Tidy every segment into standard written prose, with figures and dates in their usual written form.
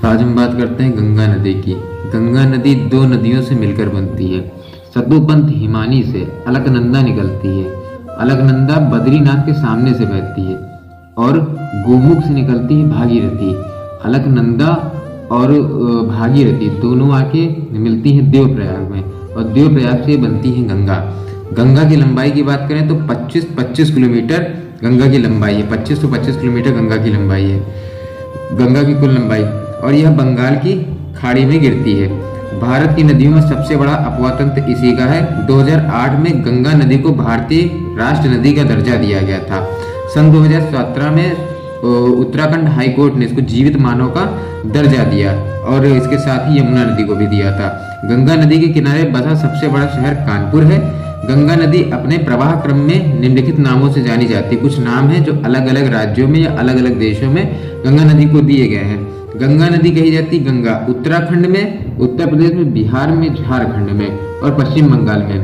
आज हम बात करते हैं गंगा नदी की। गंगा नदी दो नदियों से मिलकर बनती है। सतोपंथ हिमानी से अलकनंदा निकलती है। अलकनंदा बद्रीनाथ के सामने से बहती है और गोमुख से निकलती है भागीरथी। अलकनंदा और भागीरथी दोनों आके मिलती हैं देवप्रयाग में और देवप्रयाग से बनती है गंगा। गंगा की लंबाई की बात करें तो 25 किलोमीटर गंगा की लंबाई है। 25 से 25 किलोमीटर गंगा की लंबाई है, गंगा की कुल लंबाई। और यह बंगाल की खाड़ी में गिरती है। भारत की नदियों में सबसे बड़ा अपवाह तंत्र इसी का है। 2008 में गंगा नदी को भारतीय राष्ट्र नदी का दर्जा दिया गया था। सन 2017 में उत्तराखंड हाई कोर्ट ने इसको जीवित मानव का दर्जा दिया और इसके साथ ही यमुना नदी को भी दिया था। गंगा नदी के किनारे बसा सबसे बड़ा शहर कानपुर है। गंगा नदी अपने प्रवाह क्रम में निम्नलिखित नामों से जानी जाती है। कुछ नाम हैं जो अलग अलग राज्यों में या अलग अलग देशों में गंगा नदी को दिए गए हैं। गंगा नदी कही जाती है गंगा उत्तराखंड में, उत्तर प्रदेश में, बिहार में, झारखंड में और पश्चिम बंगाल में।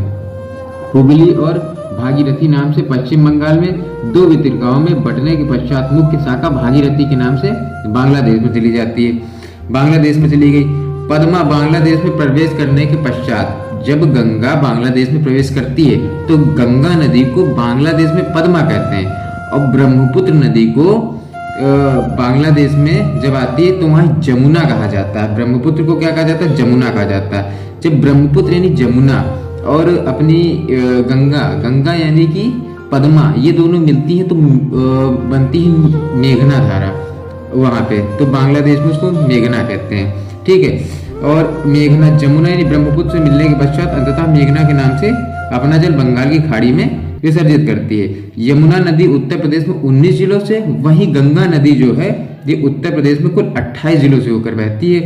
हुगली और भागीरथी नाम से पश्चिम बंगाल में, दो वितरिकाओं में बंटने के पश्चात मुख्य शाखा भागीरथी के नाम से बांग्लादेश में चली जाती है। बांग्लादेश में चली गई। पद्मा बांग्लादेश में प्रवेश करने के पश्चात जब गंगा बांग्लादेश में प्रवेश करती है तो गंगा नदी को बांग्लादेश में पद्मा कहते हैं और ब्रह्मपुत्र नदी को बांग्लादेश में जब आती है तो वहाँ जमुना कहा जाता है। ब्रह्मपुत्र को क्या कहा जाता है? जमुना कहा जाता है। जब ब्रह्मपुत्र यानी जमुना और अपनी गंगा यानी कि पद्मा ये दोनों मिलती हैं तो बनती है मेघना धारा वहाँ पे। तो बांग्लादेश में उसको मेघना कहते हैं, ठीक है। और मेघना जमुना यानी ब्रह्मपुत्र से मिलने के पश्चात अंततः मेघना के नाम से अपना जल बंगाल की खाड़ी में विसर्जित करती है। यमुना नदी उत्तर प्रदेश में 19 जिलों से, वहीं गंगा नदी जो है ये उत्तर प्रदेश में कुल 28 जिलों से होकर बहती है।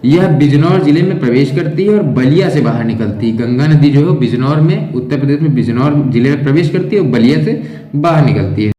यह बिजनौर जिले में प्रवेश करती है और बलिया से बाहर निकलती है। गंगा नदी जो है बिजनौर में, उत्तर प्रदेश में बिजनौर जिले में प्रवेश करती है और बलिया से बाहर निकलती है।